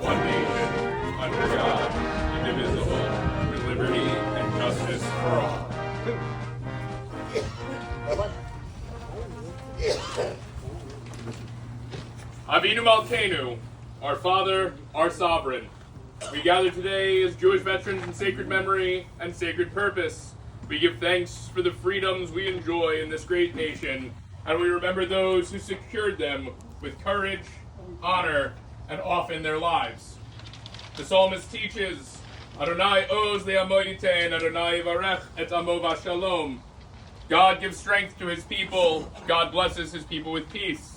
One nation, under God, indivisible, with liberty and justice for all. Avinu Malkeinu, our Father, our Sovereign. We gather today as Jewish veterans in sacred memory and sacred purpose. We give thanks for the freedoms we enjoy in this great nation, and we remember those who secured them with courage, honor, and often their lives. The psalmist teaches, Adonai oz le'amo yitein, Adonai yivarech et amo v'shalom. God gives strength to his people. God blesses his people with peace.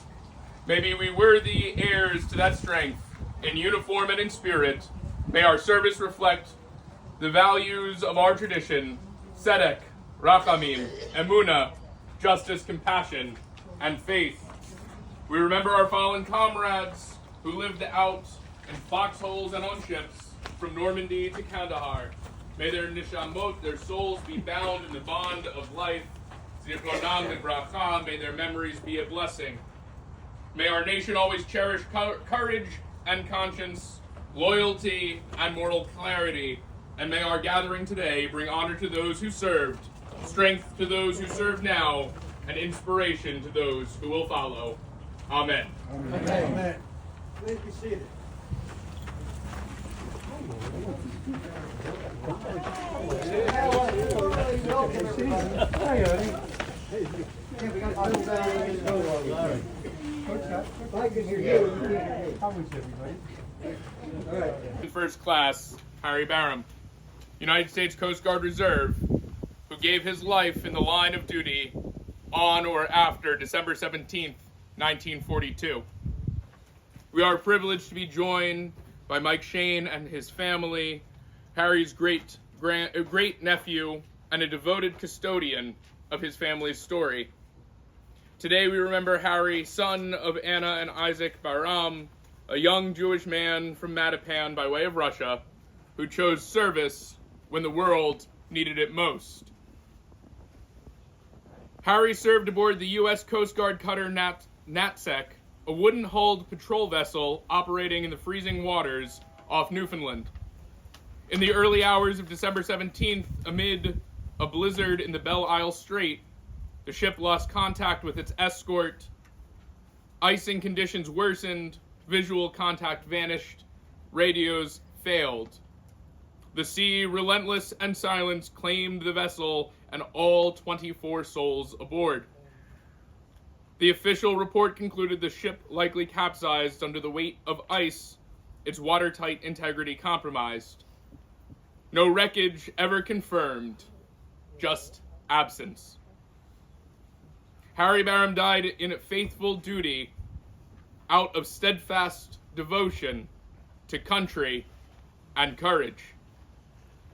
May we be worthy heirs to that strength. In uniform and in spirit, may our service reflect the values of our tradition, tzedek, rachamim, emunah, justice, compassion, and faith. We remember our fallen comrades who lived out in foxholes and on ships from Normandy to Kandahar. May their nishamot, their souls, be bound in the bond of life. Zirkonam lebracha, may their memories be a blessing. May our nation always cherish courage and conscience, loyalty and moral clarity, and may our gathering today bring honor to those who served, strength to those who serve now, and inspiration to those who will follow. Amen. Amen. Amen. Please be seated. I can hear you. How is everybody? All right. First class, Harry Barham, United States Coast Guard Reserve, who gave his life in the line of duty on or after December 17th, 1942. We are privileged to be joined by Mike Shane and his family, Harry's great nephew, and a devoted custodian of his family's story. Today we remember Harry, son of Anna and Isaac Barham, a young Jewish man from Mattapan by way of Russia, who chose service when the world needed it most. Harry served aboard the U.S. Coast Guard cutter Natsec, a wooden-hulled patrol vessel operating in the freezing waters off Newfoundland. In the early hours of December 17th, amid a blizzard in the Belle Isle Strait, the ship lost contact with its escort, icing conditions worsened, visual contact vanished, radios failed. The sea, relentless and silent, claimed the vessel and all 24 souls aboard. The official report concluded the ship likely capsized under the weight of ice, its watertight integrity compromised. No wreckage ever confirmed, just absence. Harry Barham died in faithful duty out of steadfast devotion to country and courage.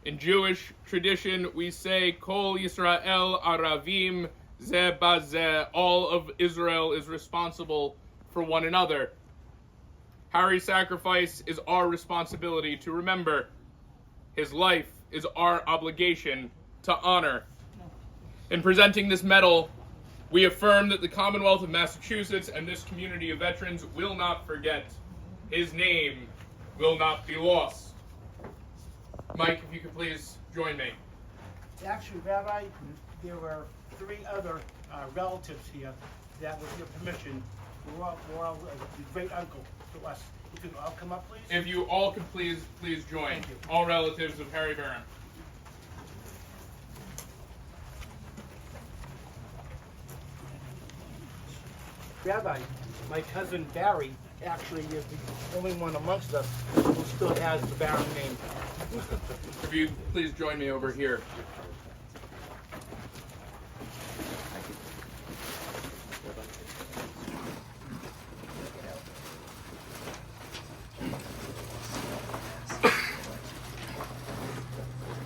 In Jewish tradition, we say, Kol Yisrael Aravim Ze Bazeh, all of Israel is responsible for one another. Harry's sacrifice is our responsibility to remember. His life is our obligation to honor. In presenting this medal, we affirm that the Commonwealth of Massachusetts and this community of veterans will not forget. His name will not be lost. Mike, if you could please join me. Actually, Rabbi, there were three other relatives here that, with your permission, were all great uncle to us. If you could all come up, please. If you all could please join. Thank you. All relatives of Harry Barham. Rabbi, my cousin Barry actually is the only one amongst us who still has the Barham name. If you please join me over here.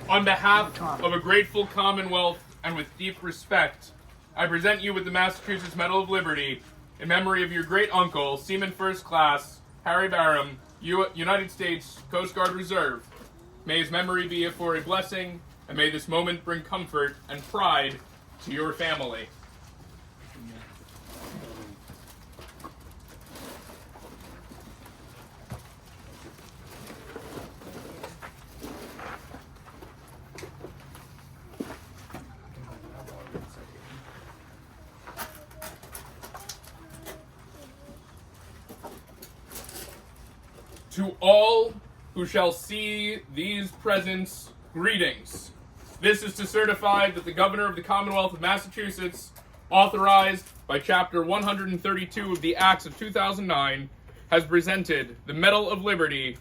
On behalf of a grateful Commonwealth and with deep respect, I present you with the Massachusetts Medal of Liberty in memory of your great uncle, Seaman First Class Harry Barham, United States Coast Guard Reserve. May his memory be for a blessing, and may this moment bring comfort and pride to your family. To all who shall see these presents, greetings. This is to certify that the Governor of the Commonwealth of Massachusetts, authorized by Chapter 132 of the Acts of 2009, has presented the Medal of Liberty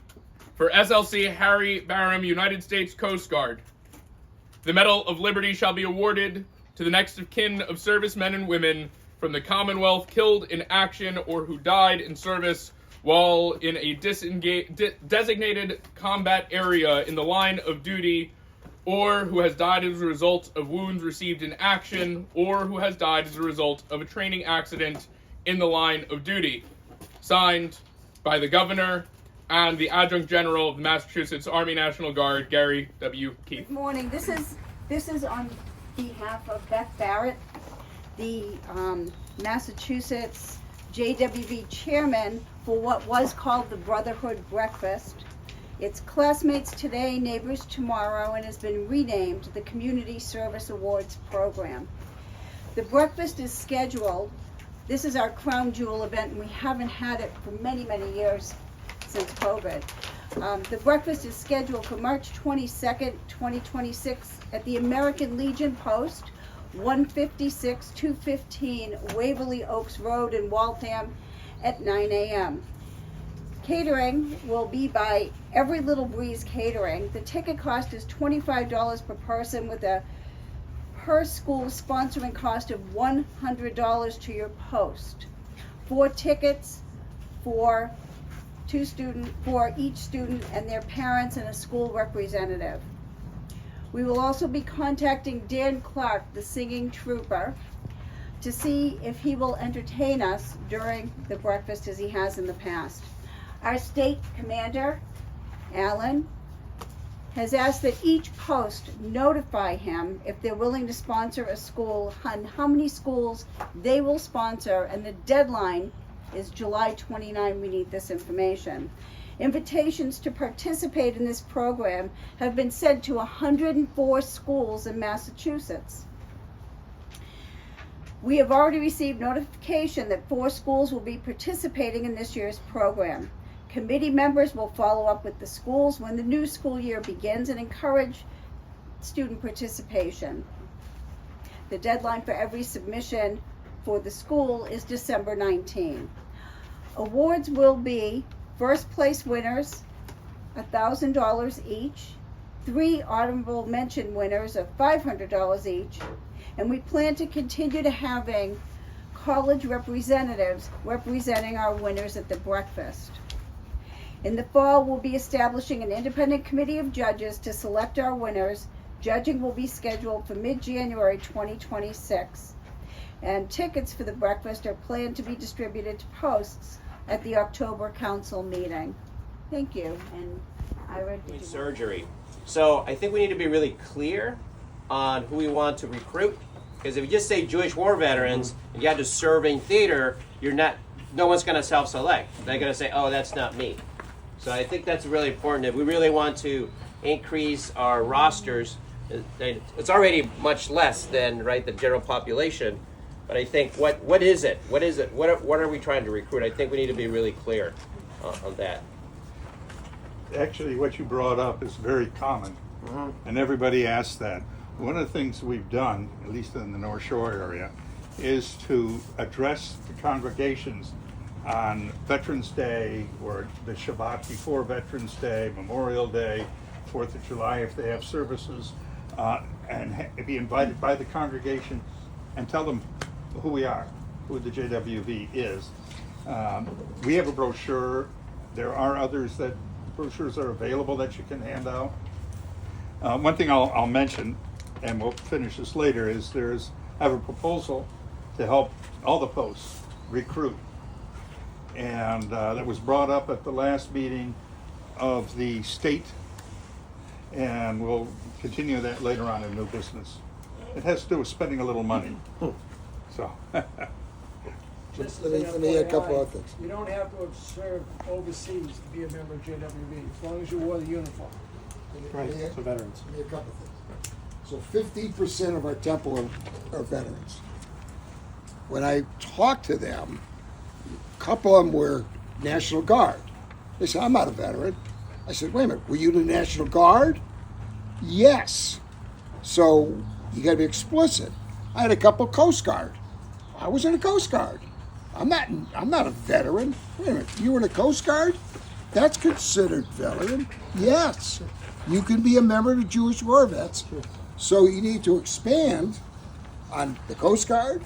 for SLC Harry Barham, United States Coast Guard. The Medal of Liberty shall be awarded to the next of kin of servicemen and women from the Commonwealth killed in action or who died in service while in a designated combat area in the line of duty, or who has died as a result of wounds received in action, or who has died as a result of a training accident in the line of duty. Signed by the Governor and the Adjutant General of the Massachusetts Army National Guard, Gary W. Keith. Good morning. This is on behalf of Beth Barrett, the Massachusetts JWV chairman for what was called the Brotherhood Breakfast. It's Classmates Today, Neighbors Tomorrow, and has been renamed the Community Service Awards Program. The breakfast is scheduled. This is our crown jewel event, and we haven't had it for many, many years since COVID. The breakfast is scheduled for March 22nd, 2026 at the American Legion Post, 156 215 Waverly Oaks Road in Waltham at 9 a.m. Catering will be by Every Little Breeze Catering. The ticket cost is $25 per person with a per school sponsoring cost of $100 to your post. 4 tickets for each student and their parents and a school representative. We will also be contacting Dan Clark, the singing trooper, to see if he will entertain us during the breakfast as he has in the past. Our state commander, Alan, has asked that each post notify him if they're willing to sponsor a school and how many schools they will sponsor, and the deadline is July 29. We need this information. Invitations to participate in this program have been sent to 104 schools in Massachusetts. We have already received notification that 4 schools will be participating in this year's program. Committee members will follow up with the schools when the new school year begins and encourage student participation. The deadline for every submission for the school is December 19. Awards will be first place winners, $1,000 each, 3 honorable mention winners of $500 each, and we plan to continue to having college representatives representing our winners at the breakfast. In the fall, we'll be establishing an independent committee of judges to select our winners. Judging will be scheduled for mid-January 2026, and tickets for the breakfast are planned to be distributed to posts at the October council meeting. Thank you. And Ira, did you surgery. So I think we need to be really clear on who we want to recruit, because if you just say Jewish war veterans and you have to serving theater, no one's going to self-select. They're going to say, oh, that's not me. So I think that's really important. If we really want to increase our rosters, it's already much less than the general population. But I think what is it? What is it? What are we trying to recruit? I think we need to be really clear on that. Actually, what you brought up is very common, and everybody asks that. One of the things we've done, at least in the North Shore area, is to address the congregations on Veterans Day or the Shabbat before Veterans Day, Memorial Day, 4th of July if they have services, and be invited by the congregation and tell them who we are, who the JWV is. We have a brochure. There are others that brochures are available that you can hand out. One thing I'll mention, and we'll finish this later, is I have a proposal to help all the posts recruit. And that was brought up at the last meeting of the state, and we'll continue that later on in new business. It has to do with spending a little money. So, Just Let me add a couple other things. You don't have to have served overseas to be a member of JWV, as long as you wore the uniform. Right, for veterans. Give me a couple things. So 15% of our temple are veterans. When I talked to them, a couple of them were National Guard. They said, I'm not a veteran. I said, wait a minute, were you the National Guard? Yes. So you got to be explicit. I had a couple Coast Guard. I was in the Coast Guard. I'm not a veteran. Wait a minute, you were in the Coast Guard? That's considered veteran. Yes. You can be a member of the Jewish War Vets. So you need to expand on the Coast Guard,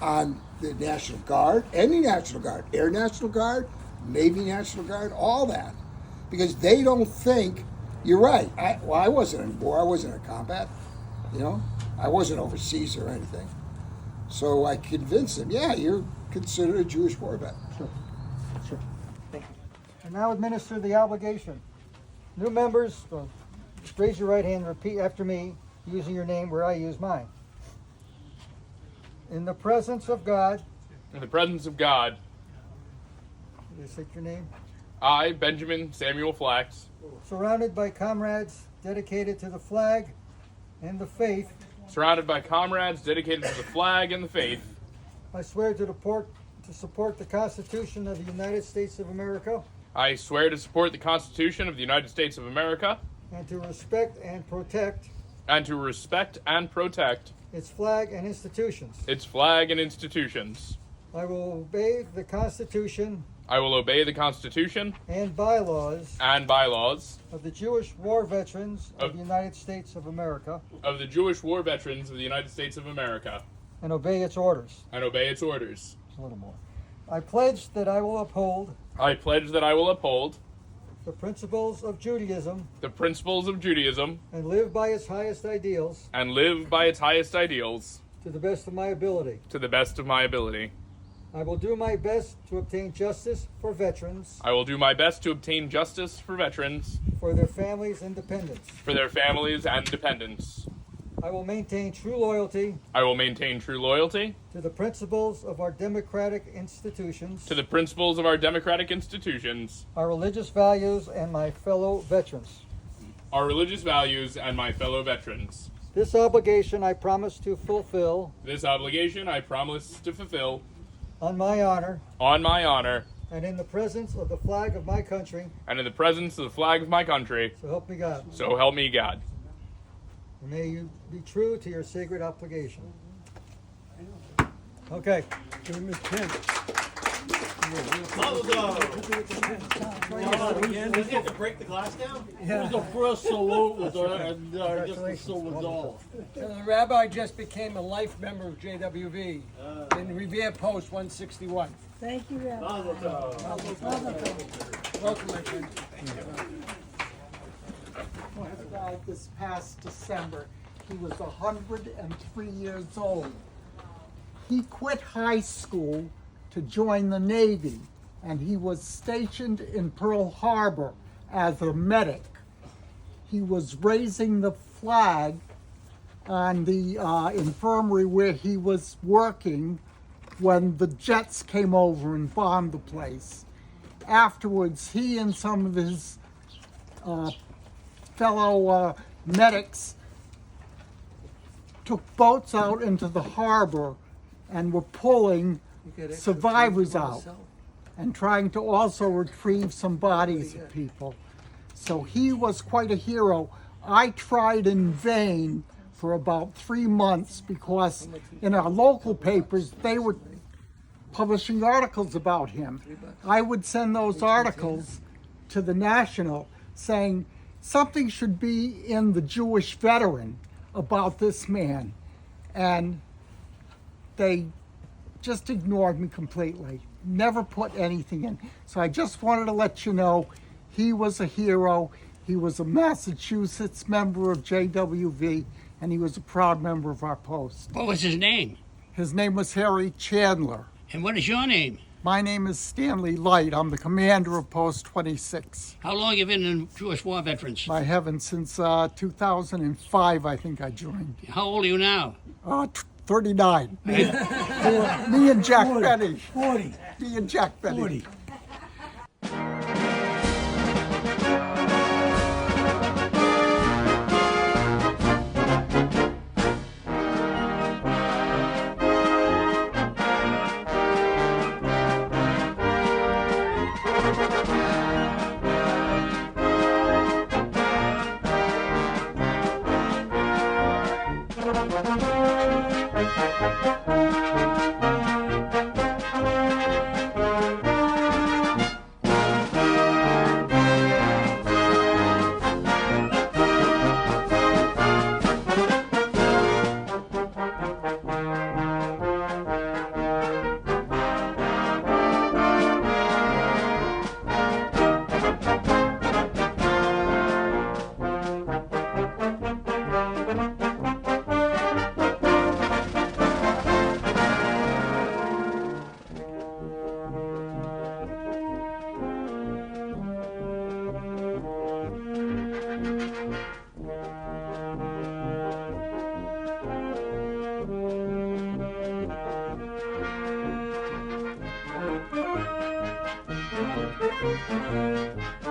on the National Guard, any National Guard, Air National Guard, Navy National Guard, all that. Because they don't think, you're right, I wasn't in war, I wasn't in combat, you know? I wasn't overseas or anything. So I convinced them, yeah, you're considered a Jewish war vet. Sure. And now administer the obligation. New members, raise your right hand and repeat after me, using your name where I use mine. In the presence of God. In the presence of God, You state your name. I, Benjamin Samuel Flax, Surrounded by comrades dedicated to the flag and the faith, surrounded by comrades dedicated to the flag and the faith, I swear to support the Constitution of the United States of America I swear to support the Constitution of the United States of America and to respect and protect and to respect and protect its flag and institutions. its flag and institutions. I will obey the Constitution I will obey the Constitution and bylaws and bylaws of the Jewish War Veterans of the United States of America of the Jewish War Veterans of the United States of America and obey its orders. and obey its orders. A little more. I pledge that I will uphold I pledge that I will uphold the principles of Judaism the principles of Judaism and live by its highest ideals and live by its highest ideals to the best of my ability. to the best of my ability. I will do my best to obtain justice for veterans, I will do my best to obtain justice for veterans, for their families and dependents. for their families and dependents. I will maintain true loyalty I will maintain true loyalty to the principles of our democratic institutions, to the principles of our democratic institutions, our religious values, and my fellow veterans. our religious values, and my fellow veterans. This obligation I promise to fulfill This obligation I promise to fulfill on my honor on my honor and in the presence of the flag of my country, and in the presence of the flag of my country, so help me God. so help me God. And may you be true to your sacred obligation. Okay. Give him his pen. We get to break the glass down? It was the first salute with just the silver dollar. The rabbi just became a life member of JWV in Revere Post 161. Thank you, Rabbi. Welcome, my friend. Died this past December. He was 103 years old. He quit high school to join the Navy, and he was stationed in Pearl Harbor as a medic. He was raising the flag on the infirmary where he was working when the jets came over and bombed the place. Afterwards, he and some of his fellow medics took boats out into the harbor and were pulling survivors out and trying to also retrieve some bodies of people. So he was quite a hero. I tried in vain for about 3 months because in our local papers they were publishing articles about him. I would send those articles to the National saying something should be in the Jewish Veteran about this man, and they just ignored me completely, never put anything in. So I just wanted to let you know he was a hero. He was a Massachusetts member of JWV, and he was a proud member of our post. What was his name? His name was Harry Chandler. And what is your name? My name is Stanley Light. I'm the commander of Post 26. How long have you been in Jewish War Veterans? I haven't since 2005, I think I joined. How old are you now? 39. Me and Jack Benny. 40. Me and Jack Benny. 40. Thank you.